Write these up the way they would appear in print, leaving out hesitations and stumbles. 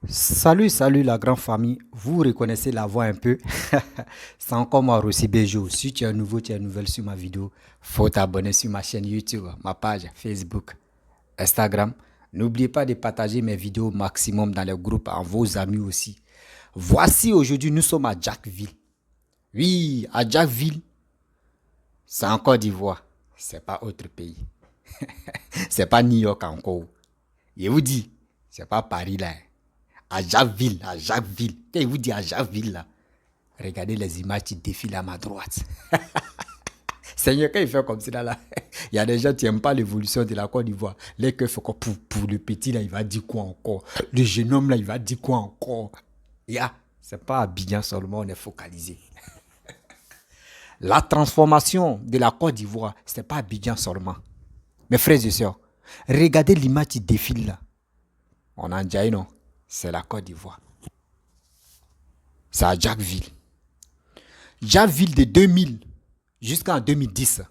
Salut la grande famille. Vous reconnaissez la voix un peu? C'est encore moi, Rossi Bejo. Si tu es nouveau, tu es nouvelle sur ma vidéo, faut t'abonner sur ma chaîne YouTube, ma page Facebook, Instagram. N'oubliez pas de partager mes vidéos au maximum dans les groupes, à vos amis aussi. Voici aujourd'hui, nous sommes à Jackville. Oui, à Jackville, c'est en Côte d'Ivoire. C'est pas autre pays. C'est pas New York encore. Je vous dis, c'est pas Paris là. À Jacquesville. Quand il vous dit à Jacquesville, là, regardez les images qui défilent à ma droite. Seigneur, quand il fait comme ça, là, il y a des gens qui n'aiment pas l'évolution de la Côte d'Ivoire. Les cœurs font quoi pour le petit, là, il va dire quoi encore. Le jeune homme, là, il va dire quoi encore. C'est pas à Abidjan seulement, on est focalisé. La transformation de la Côte d'Ivoire, ce n'est pas à Abidjan seulement. Mes frères et sœurs, regardez l'image qui défile là. On a déjà non, c'est la Côte d'Ivoire. C'est à Jackville. Jackville de 2000 jusqu'en 2010.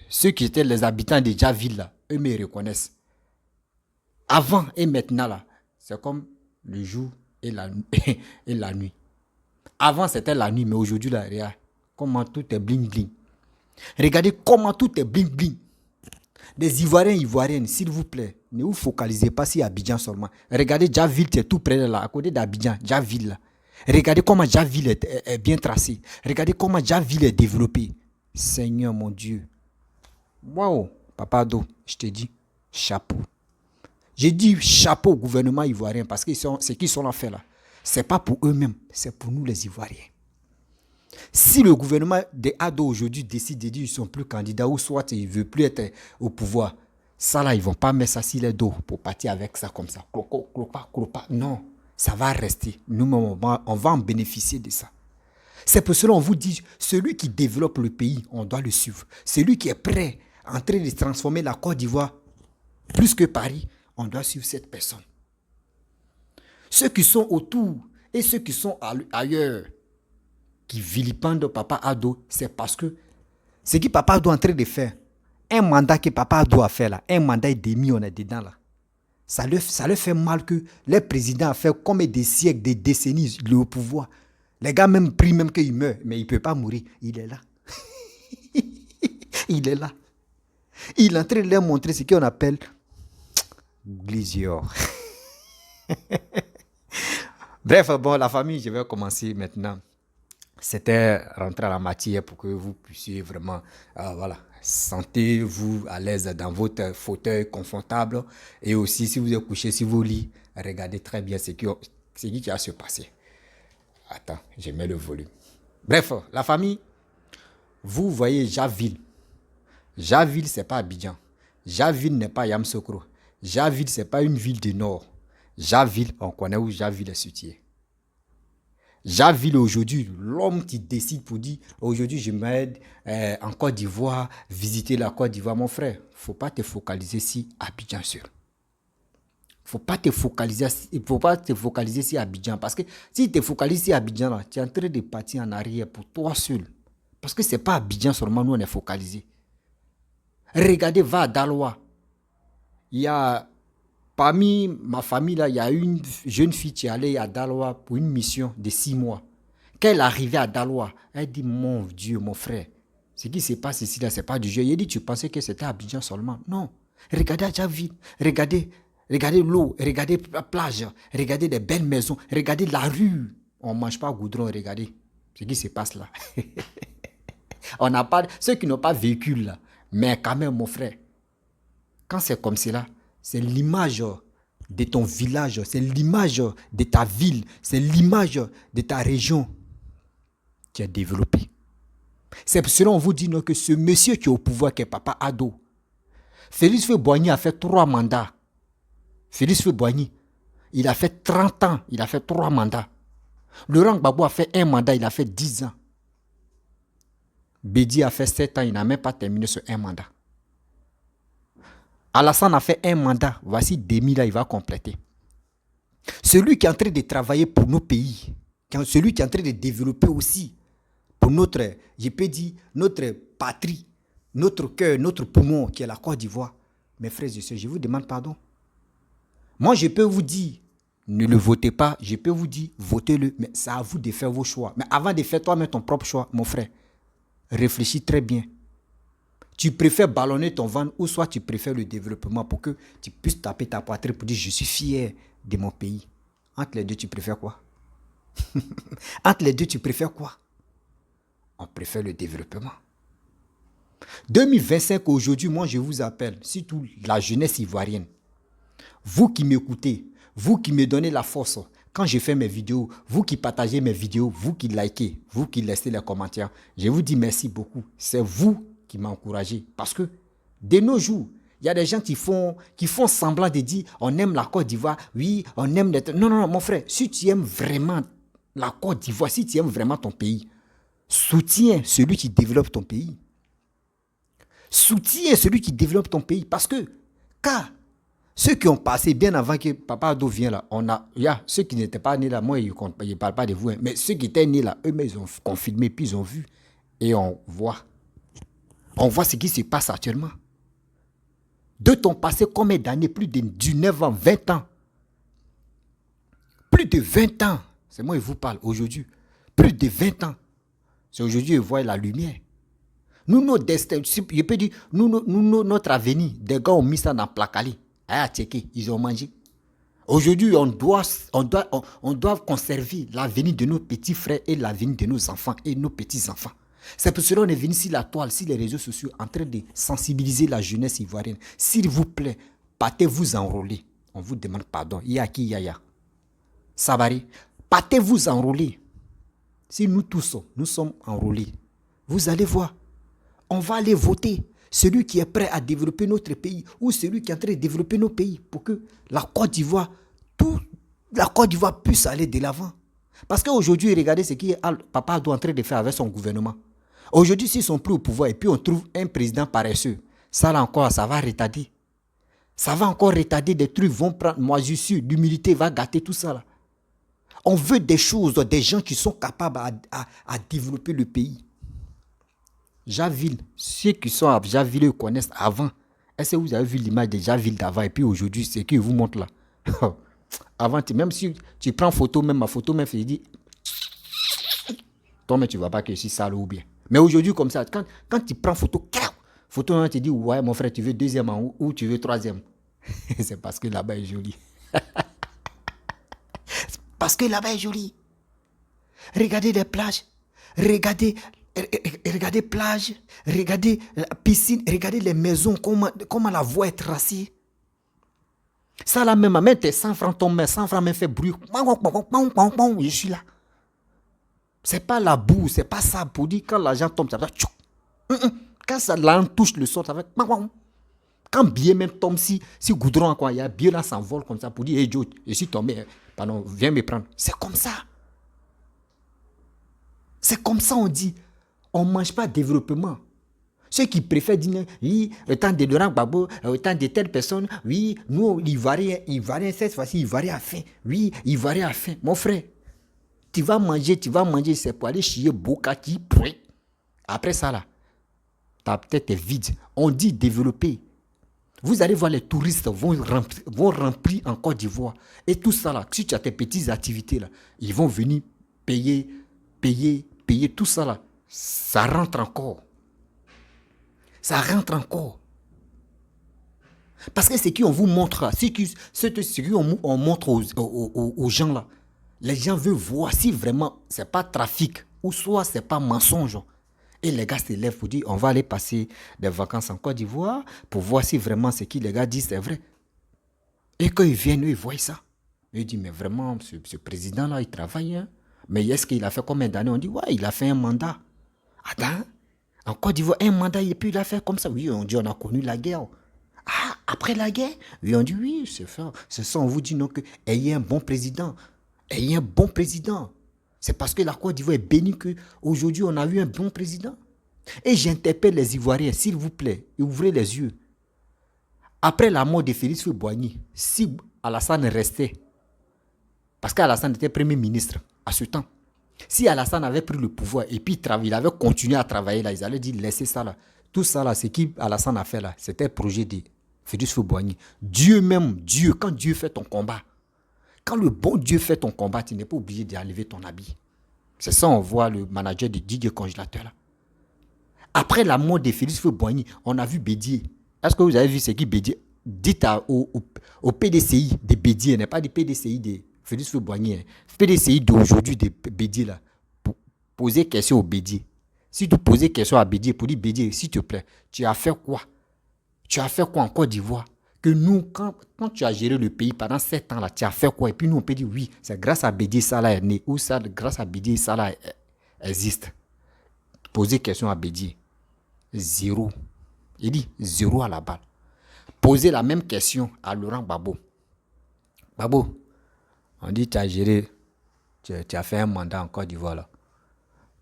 Ceux qui étaient les habitants de Jackville, là, eux me reconnaissent. Avant et maintenant, là, c'est comme le jour et la, et la nuit. Avant, c'était la nuit, mais aujourd'hui, là, regarde comment tout est bling bling. Regardez comment tout est bling bling. Les Ivoiriens, Ivoiriennes, s'il vous plaît, ne vous focalisez pas sur Abidjan seulement. Regardez Jackville, c'est tout près de là, à côté d'Abidjan, Jackville, là. Regardez comment Jackville est bien tracé. Regardez comment Jackville est développé. Seigneur mon Dieu. Waouh, Papa Ado, je te dis, chapeau. J'ai dit chapeau au gouvernement ivoirien parce que ce qu'ils sont là fait là, c'est pas pour eux-mêmes, c'est pour nous les Ivoiriens. Si le gouvernement des Ado aujourd'hui décide de dire qu'ils ne sont plus candidats ou soit ils ne veulent plus être au pouvoir, ça là, ils ne vont pas mettre ça sur les dos pour partir avec ça comme ça. Clopa, clopa, clopa. Non, ça va rester. Nous, on va en bénéficier de ça. C'est pour cela qu'on vous dit, celui qui développe le pays, on doit le suivre. Celui qui est prêt, en train de transformer la Côte d'Ivoire, plus que Paris, on doit suivre cette personne. Ceux qui sont autour et ceux qui sont ailleurs, qui vilipendent Papa Ado, c'est parce que ce que Papa Ado est en train de faire, un mandat que Papa Ado a fait là, un mandat et demi, on est dedans là. Ça leur fait mal que les présidents ont fait comme des siècles, des décennies, le pouvoir. Les gars même prient même qu'il meurt, mais il ne peut pas mourir. Il est là. Il est là. Il est en train de leur montrer ce qu'on appelle Glisior. Bref, bon, la famille, je vais commencer maintenant. C'était rentrer à la matière pour que vous puissiez vraiment, voilà, sentez-vous à l'aise dans votre fauteuil confortable. Et aussi, si vous êtes couché sur vos lits, regardez très bien ce qui va se passer. Attends, je mets le volume. Bref, la famille, vous voyez Jackville. Jackville, ce n'est pas Abidjan. Jackville n'est pas Yamoussoukro. Jackville, ce n'est pas une ville du nord. Jackville, on connaît où Jackville est situé. Jackville aujourd'hui, l'homme qui décide pour dire aujourd'hui je m'aide en Côte d'Ivoire, visiter la Côte d'Ivoire, mon frère, il ne faut pas te focaliser sur Abidjan seul. Faut pas te focaliser, il ne faut pas te focaliser sur Abidjan parce que si tu te focalises sur Abidjan, là, tu es en train de partir en arrière pour toi seul. Parce que ce n'est pas Abidjan seulement, nous on est focalisé. Regardez, va à Daloa. Il y a, parmi ma famille, là, il y a une jeune fille qui est allée à Daloa pour une mission de 6 mois. Quand elle est arrivée à Daloa, elle dit, mon Dieu, mon frère, ce qui se passe ici, là, ce n'est pas du jeu. Il dit, tu pensais que c'était Abidjan seulement. Non. Regardez Jackville, regardez l'eau, regardez la plage, regardez les belles maisons, regardez la rue. On ne mange pas goudron, regardez ce qui se passe là. On n'a pas, ceux qui n'ont pas véhicule là, mais quand même, mon frère, quand c'est comme cela, c'est l'image de ton village, c'est l'image de ta ville, c'est l'image de ta région qui est développée. C'est pour cela qu'on vous dit non, que ce monsieur qui est au pouvoir, qui est Papa Ado, Félix Faye-Boigny a fait 3 mandats. Félix Faye-Boigny, il a fait 30 ans, il a fait 3 mandats. Laurent Gbagbo a fait 1 mandat, il a fait 10 ans. Bédi a fait 7 ans, il n'a même pas terminé ce 1 mandat. Alassane a fait 1 mandat, voici 2000 là, il va compléter. Celui qui est en train de travailler pour nos pays, celui qui est en train de développer aussi pour notre, je peux dire, notre patrie, notre cœur, notre poumon, qui est la Côte d'Ivoire. Mes frères et sœurs, je vous demande pardon. Moi, je peux vous dire, Ne le votez pas, je peux vous dire, votez-le, mais c'est à vous de faire vos choix. Mais avant de faire toi-même ton propre choix, mon frère, réfléchis très bien. Tu préfères ballonner ton ventre ou soit tu préfères le développement pour que tu puisses taper ta poitrine pour dire je suis fier de mon pays. Entre les deux, tu préfères quoi? Entre les deux, tu préfères quoi? On préfère le développement. 2025, aujourd'hui, moi, je vous appelle, surtout la jeunesse ivoirienne. Vous qui m'écoutez, vous qui me donnez la force quand je fais mes vidéos, vous qui partagez mes vidéos, vous qui likez, vous qui laissez les commentaires, je vous dis merci beaucoup. C'est vous qui m'encouragez. Parce que de nos jours, il y a des gens qui font semblant de dire on aime la Côte d'Ivoire, oui, on aime les... Non, non, non, mon frère, si tu aimes vraiment la Côte d'Ivoire, si tu aimes vraiment ton pays, soutiens celui qui développe ton pays. Soutiens celui qui développe ton pays. Parce que, car ceux qui ont passé bien avant que Papa Ado vienne là, ceux qui n'étaient pas nés là, moi, je ne parle pas de vous, hein, mais ceux qui étaient nés là, eux-mêmes, ils ont confirmé, puis ils ont vu. Et on voit ce qui se passe actuellement. De ton passé, combien d'années? Plus de 19 ans, 20 ans. Plus de 20 ans. C'est moi qui vous parle aujourd'hui. Plus de 20 ans. C'est aujourd'hui que je vois la lumière. Nous, notre destin, je peux dire, notre avenir, des gars ont mis ça dans le placali. À checker, ils ont mangé. Aujourd'hui, on doit conserver l'avenir de nos petits frères et l'avenir de nos enfants et nos petits-enfants. C'est pour cela qu'on est venu sur la toile, sur les réseaux sociaux, en train de sensibiliser la jeunesse ivoirienne. S'il vous plaît, partez-vous enrôler. On vous demande pardon. Yaki Yaya. Sabari, partez-vous enrôler. Si nous tous, nous sommes enrôlés, vous allez voir, on va aller voter celui qui est prêt à développer notre pays ou celui qui est en train de développer nos pays pour que la Côte d'Ivoire puisse aller de l'avant. Parce qu'aujourd'hui, regardez ce que Papa Ado est en train de faire avec son gouvernement. Aujourd'hui, s'ils sont plus au pouvoir et puis on trouve un président paresseux, ça là encore, ça va retarder. Ça va encore retarder, des trucs vont prendre. Moi, je suis, l'humilité va gâter tout ça là. On veut des choses, des gens qui sont capables à développer le pays. Javille, ceux qui sont à Javille connaissent avant. Est-ce que vous avez vu l'image de Javille d'avant et puis aujourd'hui, c'est qui vous montre là? Avant, même si tu prends photo, même ma photo, même je dis, toi, mais tu ne vois pas que je suis sale ou bien. Mais aujourd'hui, comme ça, quand tu prends photo, on te dit, ouais, mon frère, tu veux deuxième ou tu veux troisième? C'est parce que là-bas est joli. Parce que là-bas est joli. Regardez les plages. Regardez plage, regardez la piscine, regardez les maisons, comment la voie est tracée. Ça là même tes 100 francs tombent, 100 francs me fait bruit. Je suis là. C'est pas la boue, c'est pas ça pour dire quand l'argent tombe, ça va. Quand ça là, touche le sol, ça va. Quand bien même tombe, si goudron, quoi, il y a bien là, s'envole comme ça pour dire, hey Joe, je suis tombé, pardon, viens me prendre. C'est comme ça. C'est comme ça on dit. On ne mange pas développement. Ceux qui préfèrent dire, oui, le temps de Laurent Gbagbo, le temps de telle personne, oui, nous, Ivoiriens, cette fois-ci, Ivoiriens à faim. Oui, Ivoiriens à faim. Mon frère, tu vas manger, c'est pour aller chier Boka qui pourrit. Après ça, là, ta tête est vide. On dit développer. Vous allez voir, les touristes vont remplir en Côte d'Ivoire. Et tout ça, là, si tu as tes petites activités, là, ils vont venir payer tout ça, là. Ça rentre encore. Ça rentre encore. Parce que ce qu'on vous montre là, ce qu'on montre aux gens là, les gens veulent voir si vraiment c'est pas trafic ou soit c'est pas mensonge. Et les gars se lèvent pour dire on va aller passer des vacances en Côte d'Ivoire pour voir si vraiment ce que les gars disent c'est vrai. Et quand ils viennent, ils voient ça. Ils disent mais vraiment, ce président là, il travaille. Hein? Mais est-ce qu'il a fait combien d'années? On dit ouais, il a fait un mandat. Attends, en Côte d'Ivoire, un mandat, et puis il a fait comme ça. Oui, on dit on a connu la guerre. Ah, après la guerre? Oui, on dit oui, c'est ça. C'est ça, on vous dit non, que ayez un bon président. Ayez un bon président. C'est parce que la Côte d'Ivoire est bénie qu'aujourd'hui, on a eu un bon président. Et j'interpelle les Ivoiriens, s'il vous plaît, ouvrez les yeux. Après la mort de Félix Houphouët-Boigny, si Alassane restait, parce qu'Alassane était Premier ministre à ce temps, si Alassane avait pris le pouvoir et puis il avait continué à travailler là, ils allaient dire laissez ça là. Tout ça là, ce qu'Alassane a fait là, c'était un projet de Félix Houphouët-Boigny. Dieu, quand Dieu fait ton combat, Quand le bon Dieu fait ton combat, tu n'es pas obligé d'enlever ton habit. C'est ça, on voit le manager de Didier Congélateur là. Après la mort de Félix Houphouët-Boigny, on a vu Bédier. Est-ce que vous avez vu ce qui Bédier? Dites au PDCI de Bédier, n'est pas du PDCI de Félix Houphouët-Boigny. PDCI d'aujourd'hui de Bédier là. Posez question au Bédier. Si tu posais question à Bédier pour dire Bédier, s'il te plaît, tu as fait quoi? Tu as fait quoi en Côte d'Ivoire? Que nous, quand tu as géré le pays pendant 7 ans là, tu as fait quoi? Et puis nous, on peut dire oui, c'est grâce à Bédier ça là est né, ou ça, grâce à Bédier ça là existe. Posez question à Bédier. Zéro. Il dit zéro à la balle. Posez la même question à Laurent Gbagbo. Gbagbo, on dit tu as géré, tu as fait un mandat en Côte d'Ivoire là.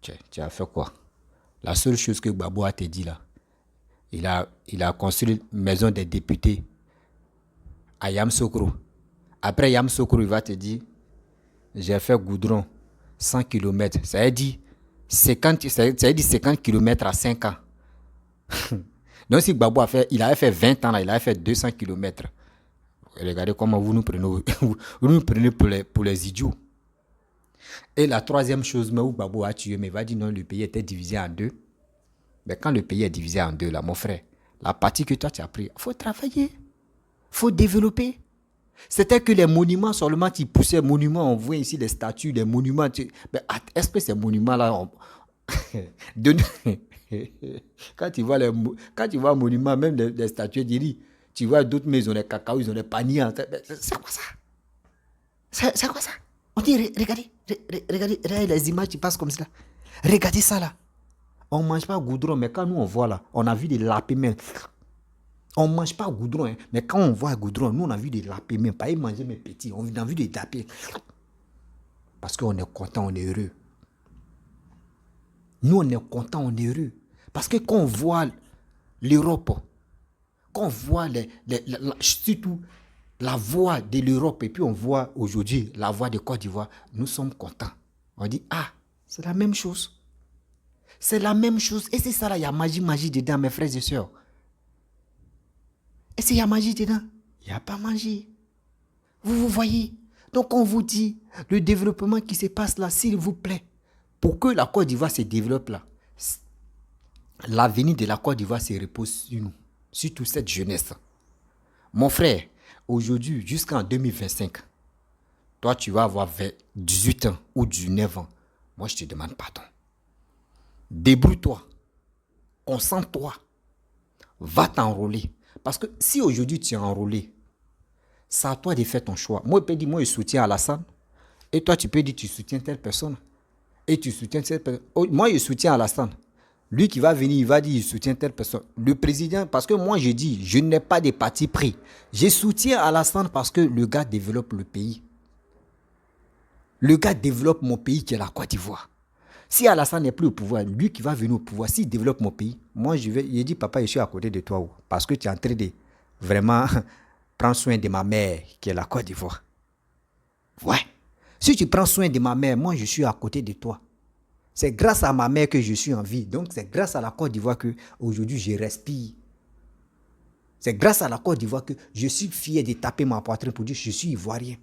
Tu as fait quoi? La seule chose que Gbagbo a te dit là, il a construit une maison des députés à Yamoussoukro. Après Yamoussoukro, il va te dire, j'ai fait goudron 100 km. Ça veut dire 50 km à 5 ans. Donc si Gbagbo il avait fait 20 ans, là, il avait fait 200 km. Regardez comment vous nous prenez, vous nous prenez pour les idiots. Et la troisième chose, mais où Gbagbo a tué, mais il va dire non, le pays était divisé en deux. Mais quand le pays est divisé en deux, là, mon frère, la partie que toi tu as pris, il faut travailler, il faut développer. C'était que les monuments seulement qui poussaient, monuments, on voit ici les statues, les monuments. Mais est-ce que ces monuments-là, quand tu vois un monument, même les statues, tu vois d'autres maisons, les cacao, ils ont des paniers. C'est quoi ça? C'est quoi ça? On dit, regardez les images qui passent comme ça. Regardez ça là. On ne mange pas goudron, mais quand nous on voit là, on a vu des lapins même. On ne mange pas goudron, hein, mais quand on voit goudron, nous on a vu des lapins même. Pas y manger mes petits, on a vu des lapins. Parce qu'on est content, on est heureux. Nous on est content, on est heureux. Parce que quand on voit l'Europe, quand on voit surtout la voix de l'Europe, et puis on voit aujourd'hui la voix de Côte d'Ivoire, nous sommes contents. On dit, ah, c'est la même chose. C'est la même chose. Et c'est ça là, il y a magie dedans, mes frères et sœurs. Et s'il y a magie dedans, il n'y a pas magie. Vous voyez? Donc on vous dit, le développement qui se passe là, s'il vous plaît, pour que la Côte d'Ivoire se développe là, l'avenir de la Côte d'Ivoire se repose sur nous, surtout cette jeunesse. Mon frère, aujourd'hui, jusqu'en 2025, toi tu vas avoir 18 ans ou 19 ans. Moi je te demande pardon. Débrouille-toi, concentre-toi, va t'enrôler. Parce que si aujourd'hui tu es enrôlé, c'est à toi de faire ton choix. Moi, je peux dire, moi je soutiens Alassane, et toi tu peux dire, tu soutiens telle personne, et tu soutiens telle personne. Moi je soutiens Alassane. Lui qui va venir, il va dire, il soutient telle personne. Le président, parce que moi je dis, je n'ai pas de parti pris. Je soutiens Alassane parce que le gars développe le pays. Le gars développe mon pays qui est la Côte d'Ivoire. Si Alassane n'est plus au pouvoir, lui qui va venir au pouvoir, s'il développe mon pays, moi je dis, papa, je suis à côté de toi. Parce que tu es en train de vraiment prendre soin de ma mère qui est la Côte d'Ivoire. Ouais. Si tu prends soin de ma mère, moi je suis à côté de toi. C'est grâce à ma mère que je suis en vie. Donc c'est grâce à la Côte d'Ivoire que aujourd'hui je respire. C'est grâce à la Côte d'Ivoire que je suis fier de taper ma poitrine pour dire je suis ivoirien.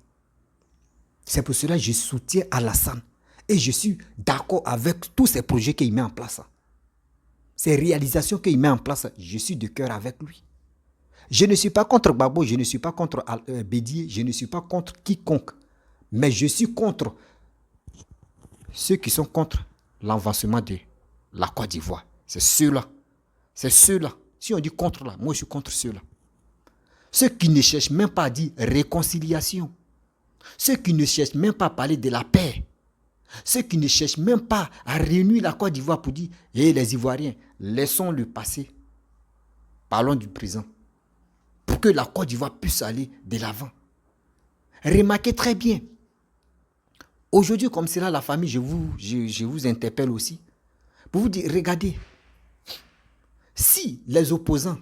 C'est pour cela que je soutiens Alassane. Et je suis d'accord avec tous ces projets qu'il met en place. Ces réalisations qu'il met en place, je suis de cœur avec lui. Je ne suis pas contre Gbagbo, je ne suis pas contre Bédier, je ne suis pas contre quiconque. Mais je suis contre ceux qui sont contre l'avancement de la Côte d'Ivoire. C'est ceux-là. C'est ceux-là. Si on dit contre là, moi je suis contre ceux-là. Ceux qui ne cherchent même pas à dire réconciliation. Ceux qui ne cherchent même pas à parler de la paix. Ceux qui ne cherchent même pas à réunir la Côte d'Ivoire pour dire les Ivoiriens, laissons le passé. Parlons du présent. Pour que la Côte d'Ivoire puisse aller de l'avant. Remarquez très bien. Aujourd'hui, comme c'est là la famille, je vous interpelle aussi. Pour vous dire, regardez. Si les opposants,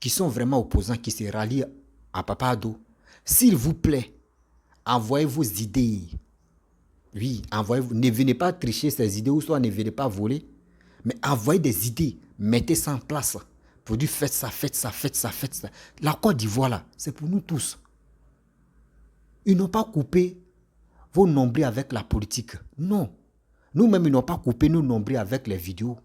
qui sont vraiment opposants, qui se rallient à Papa Ado, s'il vous plaît, envoyez vos idées. Oui, envoyez-vous. Ne venez pas tricher ces idées ou soit ne venez pas voler. Mais envoyez des idées. Mettez ça en place. Pour dire faites ça, faites ça, faites ça, faites ça. La Côte d'Ivoire là, c'est pour nous tous. Ils n'ont pas coupé vos nombrils avec la politique. Non. Nous-mêmes, ils n'ont pas coupé nos nombrils avec les vidéos.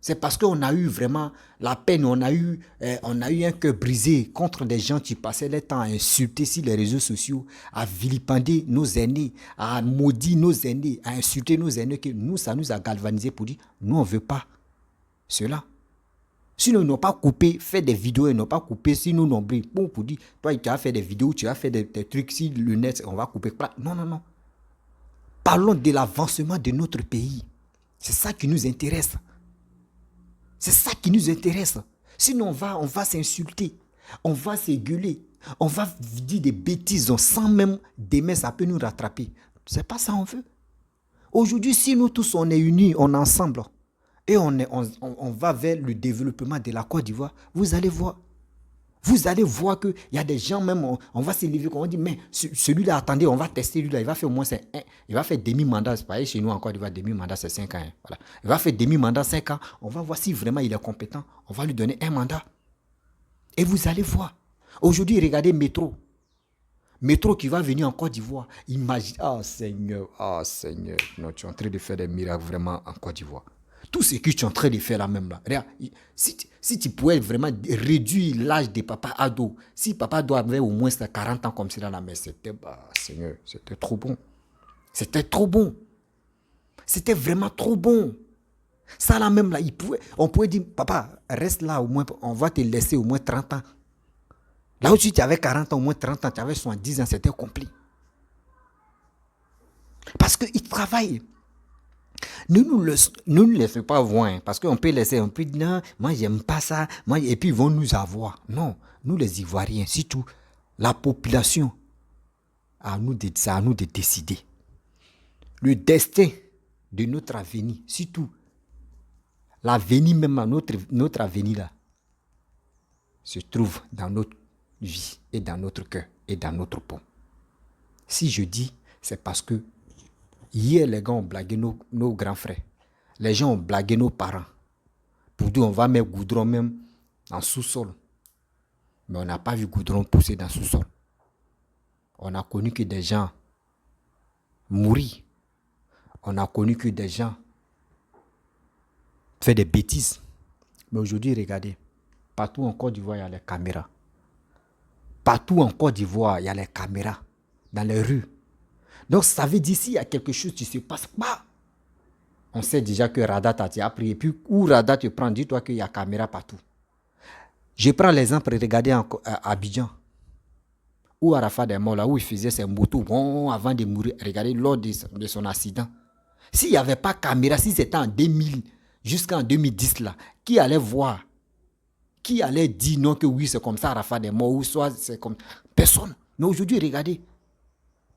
C'est parce qu'on a eu vraiment la peine, on a eu un cœur brisé contre des gens qui passaient leur temps à insulter sur les réseaux sociaux, à vilipender nos aînés, à maudire nos aînés, à insulter nos aînés, que nous, ça nous a galvanisé pour dire, nous, on ne veut pas cela. Sinon, ils n'ont pas coupé, fait des vidéos, ils n'ont pas coupé si nous nombrils. Pour dire, toi, tu as fait des vidéos, tu as fait des trucs, si le net, on va couper. Non, non, non. Parlons de l'avancement de notre pays. C'est ça qui nous intéresse. C'est ça qui nous intéresse. Sinon, on va s'insulter, on va s'égueuler, on va dire des bêtises sans même demain, ça peut nous rattraper. C'est pas ça qu'on veut. Aujourd'hui, si nous tous, on est unis, on est ensemble, et on va vers le développement de la Côte d'Ivoire, vous allez voir. Vous allez voir qu'il y a des gens même, on va s'élever, on va dire, mais celui-là, attendez, on va tester lui-là, il va faire au moins il va faire demi-mandat, c'est pareil chez nous encore, il va demi-mandat, c'est 5 ans. Hein, voilà. Il va faire demi-mandat 5 ans, on va voir si vraiment il est compétent, on va lui donner un mandat. Et vous allez voir. Aujourd'hui, regardez Métro. Métro qui va venir en Côte d'Ivoire. Imagine, Seigneur, non, tu es en train de faire des miracles vraiment en Côte d'Ivoire. Tout ce que tu es en train de faire là même là. Regarde, si tu pouvais vraiment réduire l'âge des papas ados, si papa doit avoir au moins 40 ans comme cela là, mais c'était, Seigneur, c'était trop bon. C'était trop bon. C'était vraiment trop bon. Ça là même là, on pouvait dire, papa, reste là au moins, on va te laisser au moins 30 ans. Là où tu avais 40 ans, au moins 30 ans, tu avais 70 ans, c'était complet. Parce qu'ils travaillent. Nous ne laissons pas voir, hein, parce qu'on peut laisser, on peut dire, non, moi j'aime pas ça, et puis ils vont nous avoir. Non, nous les Ivoiriens, surtout la population, c'est à nous de décider. Le destin de notre avenir, surtout l'avenir même, notre avenir là, se trouve dans notre vie et dans notre cœur et dans notre peau. Si je dis, c'est parce que hier, les gars ont blagué nos grands frères. Les gens ont blagué nos parents. Pour dire, on va mettre goudron même en sous-sol. Mais on n'a pas vu goudron pousser dans le sous-sol. On a connu que des gens mourir. On a connu que des gens faire des bêtises. Mais aujourd'hui, regardez, partout en Côte d'Ivoire, il y a les caméras. Partout en Côte d'Ivoire, il y a les caméras dans les rues. Donc, ça veut dire s'il y a quelque chose qui ne se passe pas, on sait déjà que Radat t'a pris. Et puis, où Radat te prend, dis-toi qu'il y a caméra partout. Je prends l'exemple, regardez à Abidjan, où Arafat est mort, là où il faisait ses motos avant de mourir. Regardez lors de son accident. S'il n'y avait pas caméra, si c'était en 2000 jusqu'en 2010, là, qui allait voir? Qui allait dire non que oui, c'est comme ça, Arafat est mort, ou soit c'est comme... Personne. Mais aujourd'hui, regardez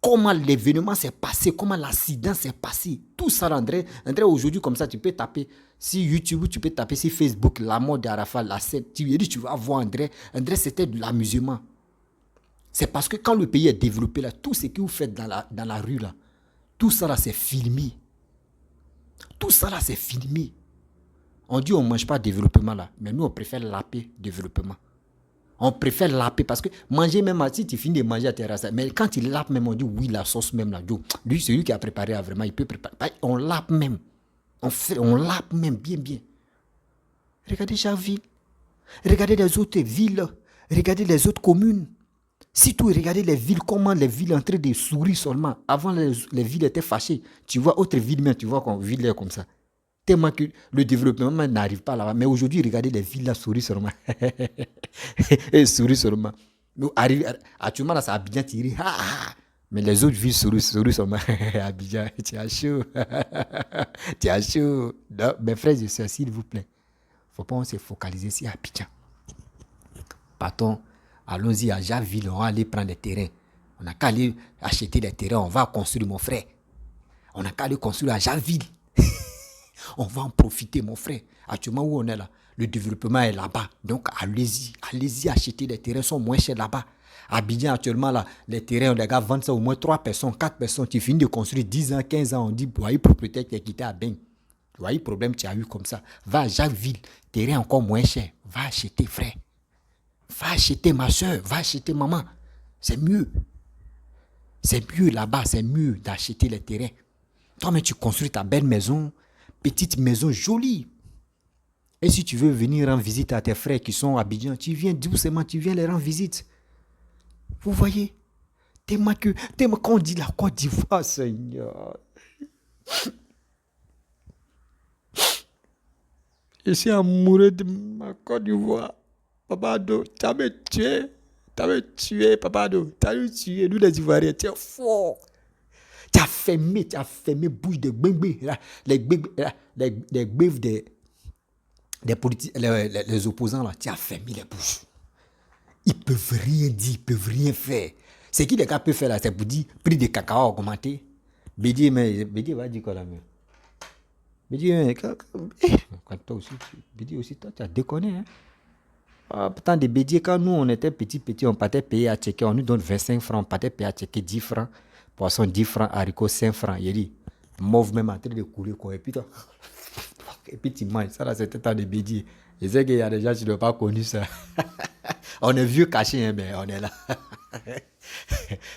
comment l'événement s'est passé, comment l'accident s'est passé. Tout ça, André, aujourd'hui, comme ça, tu peux taper sur YouTube, tu peux taper sur Facebook, la mort d'Arafat, la scène. Tu vas voir André. André, c'était de l'amusement. C'est parce que quand le pays est développé, là, tout ce que vous faites dans la rue, là, tout ça, là, c'est filmé. Tout ça, là, c'est filmé. On dit on ne mange pas développement, là, mais nous, on préfère laper développement. On préfère laper parce que manger même, si tu finis de manger à terrasse, mais quand tu lapes même, on dit oui, la sauce même là, lui, c'est lui qui a préparé vraiment, il peut préparer. On lape même. On lape même bien. Regardez chaque ville. Regardez les autres villes. Regardez les autres communes. Surtout, regardez les villes, comment les villes sont en train de sourire seulement. Avant, les villes étaient fâchées. Tu vois, autre ville, mais tu vois qu'on ville est comme ça. Tellement que le développement n'arrive pas là-bas. Mais aujourd'hui, regardez les villes là sourient seulement. Et sourient seulement. Nous arrivons, actuellement, là, c'est Abidjan tiré. Mais les autres villes sourient seulement. Abidjan, tu as chaud. Tu as chaud. Non, mes frères et sœurs, s'il vous plaît, il ne faut pas se focaliser sur Abidjan. Partons, allons-y à Javille, on va aller prendre des terrains. On n'a qu'à aller acheter des terrains, on va construire, mon frère. On n'a qu'à aller construire à Javille. On va en profiter, mon frère. Actuellement, où on est là, le développement est là-bas. Donc, allez-y acheter des terrains, sont moins chers là-bas. Abidjan, actuellement, là, les terrains, les gars vendent ça au moins 3 personnes, 4 personnes. Tu finis de construire 10 ans, 15 ans, on dit, voyez, propriétaire qui est quitté à Beng. Voyez, problème, tu as eu comme ça. Va à Jacquesville, terrain encore moins cher. Va acheter, frère. Va acheter, ma soeur. Va acheter, maman. C'est mieux. C'est mieux là-bas, c'est mieux d'acheter les terrains. Toi, mais tu construis ta belle maison, petite maison jolie. Et si tu veux venir rendre visite à tes frères qui sont à Abidjan, tu viens doucement, tu viens les rendre visite. Vous voyez? Tellement quand on dit la Côte d'Ivoire, Seigneur. Je suis amoureux de ma Côte d'Ivoire. Papa Ado, tu as me tué. Tu as me tué, Papa Ado. Tu as me tué. Nous, les Ivoiriens, tu es fort. Tu as fermé bouche de gbengbe. Les gbengbe des politiques, les opposants, là. Tu as fermé les bouches. Ils ne peuvent rien dire, ils ne peuvent rien faire. Ce que les gars peuvent faire là, c'est pour dire prix de cacao augmenté. Bédier va dire quoi là même. Bédier, quand toi aussi, Bédier aussi, toi, tu as déconné. Hein? Pourtant, de Bédier, quand nous, on était petit, on partait payer à checker, on nous donne 25 francs, on partait payer à checker 10 francs, poisson 10 francs, haricots 5 francs. Il dit, mauve même en train de couler, quoi. Et puis tu manges. Ça là, c'était temps de Bédier. Je sais qu'il y a des gens qui n'ont pas connu ça. On est vieux caché, hein, mais on est là.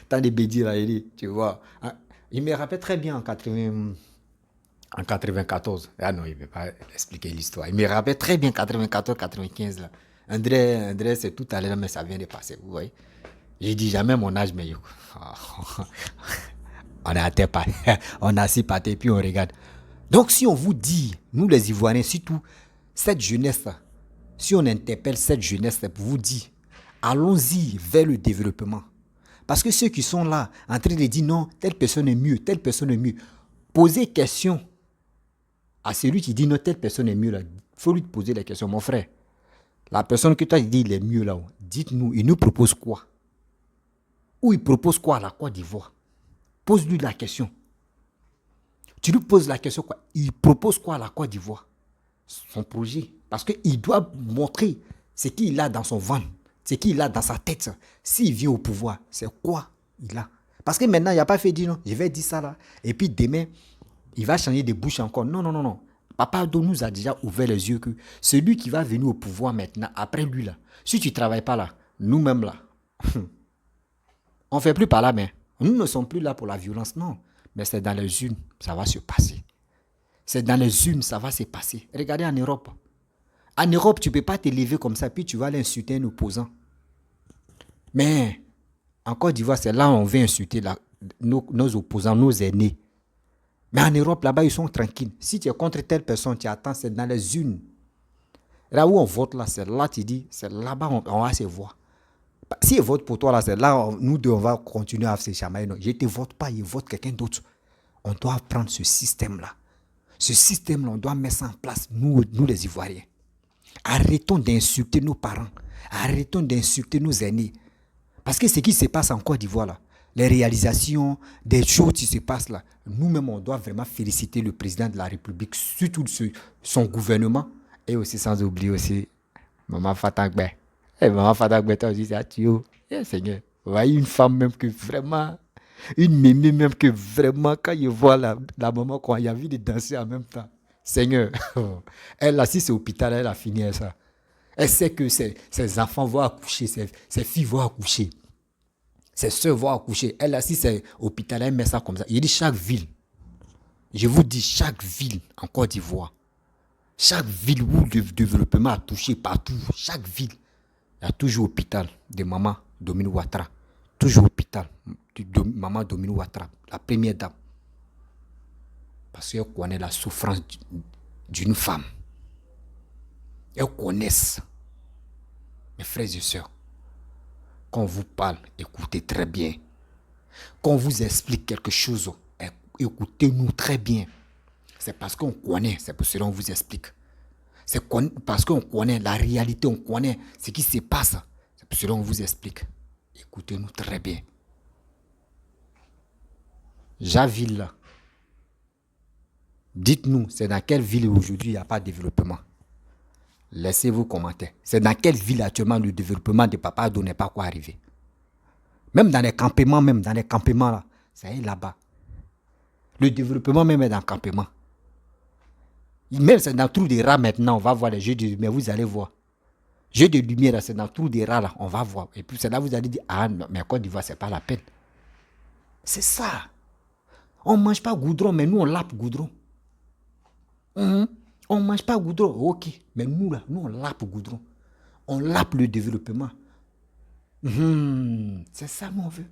Tant de Bédier, là, il dit, tu vois. Il me rappelle très bien en 94. Ah non, il ne veut pas expliquer l'histoire. Il me rappelle très bien 94, 95, là. André, c'est tout à l'heure, mais ça vient de passer, vous voyez. Je dis jamais mon âge, mais on est à terre, on est assis par terre, puis on regarde. Donc, si on vous dit, nous les Ivoiriens, surtout, cette jeunesse-là, si on interpelle cette jeunesse-là pour vous dire, allons-y vers le développement. Parce que ceux qui sont là, en train de dire non, telle personne est mieux, posez question à celui qui dit non, telle personne est mieux là. Il faut lui poser la question, mon frère. La personne que toi dit il est mieux là, dites-nous, il nous propose quoi? Ou il propose quoi à la Côte d'Ivoire? Pose-lui la question. Tu lui poses la question quoi? Il propose quoi à la Côte d'Ivoire? Son projet. Parce qu'il doit montrer ce qu'il a dans son ventre, ce qu'il a dans sa tête. S'il vient au pouvoir, c'est quoi il a? Parce que maintenant, il n'a pas fait dire non, je vais dire ça là. Et puis demain, il va changer de bouche encore. Non. Papa Ado nous a déjà ouvert les yeux que celui qui va venir au pouvoir maintenant, après lui là, si tu ne travailles pas là, nous-mêmes là, on ne fait plus par la main. Nous ne sommes plus là pour la violence, non. Mais c'est dans les urnes, ça va se passer. C'est dans les urnes, ça va se passer. Regardez en Europe. En Europe, tu ne peux pas te lever comme ça, puis tu vas aller insulter un opposant. Mais en Côte d'Ivoire, c'est là où on veut insulter nos opposants, nos aînés. Mais en Europe, là-bas, ils sont tranquilles. Si tu es contre telle personne, tu attends, c'est dans les urnes. Là où on vote, là, c'est là, tu dis, c'est là-bas, on va se voir. Si ils votent pour toi, là, c'est là, nous deux, on va continuer à se chamailler. Non, je ne te vote pas, il vote quelqu'un d'autre. On doit prendre ce système-là. Ce système-là, on doit mettre ça en place, nous les Ivoiriens. Arrêtons d'insulter nos parents. Arrêtons d'insulter nos aînés. Parce que ce qui se passe en Côte d'Ivoire, là, les réalisations, des choses qui se passent là, nous-mêmes, on doit vraiment féliciter le président de la République, surtout son gouvernement, et aussi sans oublier aussi Maman Fatangbe. Maman Fatangbe, toi aussi, c'est à Tio. Seigneur, vous voyez une femme même que vraiment, une mémé même que vraiment, quand il voit la maman, quand il y a vu de danser en même temps, Seigneur, elle là, si c'est hôpital, elle a fini ça. Elle sait que ses enfants vont accoucher, ses filles vont accoucher. Ses soeurs vont accoucher. Elle, là, si c'est hôpital, elle met ça comme ça. Il dit chaque ville. Je vous dis, chaque ville en Côte d'Ivoire, chaque ville où le développement a touché partout, chaque ville, il y a toujours hôpital de Maman Dominique Ouattara. Toujours hôpital de Maman Dominique Ouattara, la première dame. Parce qu'elle connaît la souffrance d'une femme. Elle connaît ça. Mes frères et sœurs, quand on vous parle, écoutez très bien. Quand on vous explique quelque chose, écoutez-nous très bien. C'est parce qu'on connaît, c'est pour cela qu'on vous explique. C'est parce qu'on connaît la réalité, on connaît ce qui se passe. C'est pour cela qu'on vous explique. Écoutez-nous très bien. Javille là. Dites-nous, c'est dans quelle ville aujourd'hui il n'y a pas de développement? Laissez-vous commenter. C'est dans quelle ville actuellement le développement de Papa Ado n'est pas quoi arriver? Même dans les campements, là, ça est là-bas. Le développement même est dans le campement. Même c'est dans le trou des rats maintenant, on va voir les jeux de lumière, vous allez voir. Jeux de lumière, c'est dans le trou des rats là, on va voir. Et puis c'est là vous allez dire, ah non, mais Côte d'Ivoire, c'est pas la peine. C'est ça. On ne mange pas goudron, mais nous, on lappe goudron. On ne mange pas goudron, ok. Mais nous, là, nous, on lappe goudron. On lappe le développement. C'est ça, mon veut.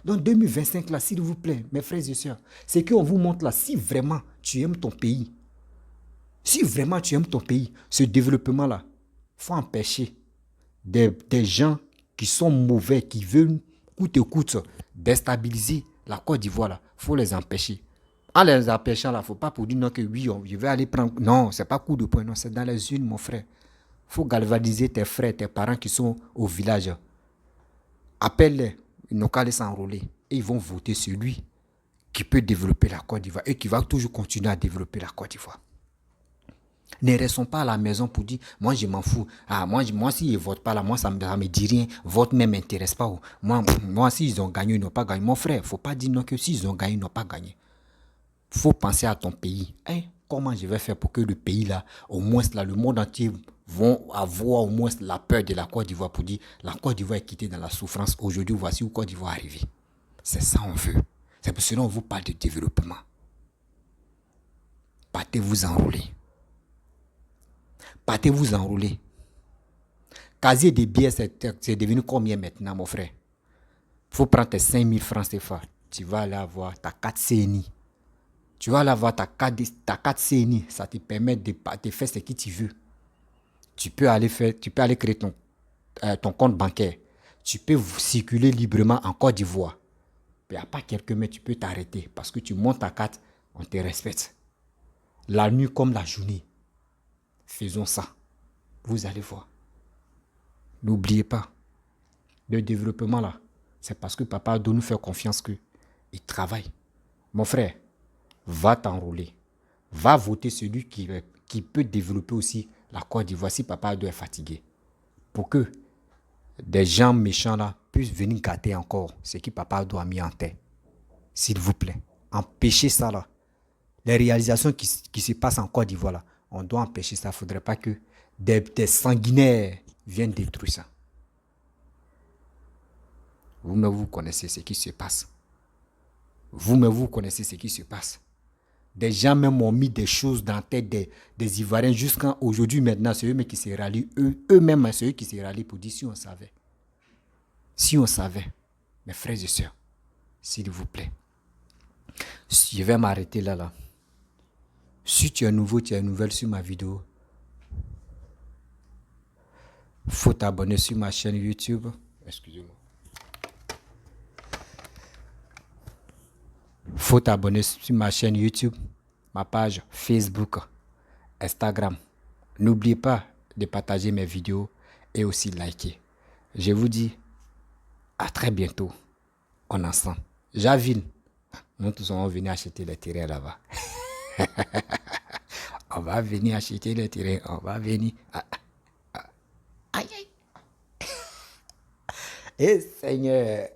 Donc, 2025, là, s'il vous plaît, mes frères et sœurs, c'est qu'on vous montre là, si vraiment tu aimes ton pays, ce développement-là, il faut empêcher des gens qui sont mauvais, qui veulent coûte que coûte déstabiliser la Côte d'Ivoire, là. Il faut les empêcher. En les empêchant, là, il ne faut pas pour dire non que oui, je vais aller prendre. Non, ce n'est pas coup de poing, non, c'est dans les unes, mon frère. Il faut galvaniser tes frères, tes parents qui sont au village. Appelle-les, ils n'ont qu'à les s'enrôler. Et ils vont voter celui qui peut développer la Côte d'Ivoire et qui va toujours continuer à développer la Côte d'Ivoire. Ne restons pas à la maison pour dire, moi je m'en fous. Ah, moi s'ils ne votent pas là, moi ça me dit rien. Vote ne m'intéresse pas. Moi s'ils ont gagné, ils n'ont pas gagné. Mon frère, il ne faut pas dire non que s'ils ont gagné, ils n'ont pas gagné. Il faut penser à ton pays. Hein? Comment je vais faire pour que le pays là, au moins là, le monde entier vont avoir au moins la peur de la Côte d'Ivoire pour dire la Côte d'Ivoire est quittée dans la souffrance. Aujourd'hui, voici où Côte d'Ivoire est arrivée. C'est ça on veut. C'est pour cela qu'on vous parle de développement. Partez-vous enrôler. Partez-vous enrôler. Casier des billets, c'est devenu combien maintenant, mon frère? Il faut prendre tes 5000 francs CFA. Tu vas aller avoir ta 4 CNI. Tu vas aller avoir ta 4 CNI. Ça te permet de faire ce que tu veux. Tu peux aller créer ton compte bancaire. Tu peux circuler librement en Côte d'Ivoire. Il n'y a pas quelques mètres, tu peux t'arrêter. Parce que tu montes ta carte, on te respecte. La nuit comme la journée. Faisons ça. Vous allez voir. N'oubliez pas. Le développement là, c'est parce que papa doit nous faire confiance qu'il travaille. Mon frère, va t'enrôler. Va voter celui qui peut développer aussi la Côte d'Ivoire si papa doit être fatigué. Pour que des gens méchants là puissent venir gâter encore ce que papa doit mis en tête. S'il vous plaît, empêchez ça là. Les réalisations qui se passent en Côte d'Ivoire là, on doit empêcher ça. Il ne faudrait pas que des sanguinaires viennent détruire ça. Vous-même, vous connaissez ce qui se passe. Vous-même, vous connaissez ce qui se passe. Des gens même ont mis des choses dans la tête des Ivoiriens jusqu'à aujourd'hui maintenant. C'est eux-mêmes qui se rallient. Eux-mêmes, c'est eux qui se rallient pour dire si on savait. Si on savait, mes frères et sœurs, s'il vous plaît. Je vais m'arrêter là. Si tu es nouveau, tu es nouvelle sur ma vidéo, faut t'abonner sur ma chaîne YouTube. Excusez-moi. Faut t'abonner sur ma chaîne YouTube, ma page Facebook, Instagram. N'oubliez pas de partager mes vidéos et aussi liker. Je vous dis à très bientôt. On est ensemble. Javille, nous tous on va venir acheter les terrains là-bas. On va venir acheter les terrains. On va venir. Aïe, aïe. Eh Seigneur.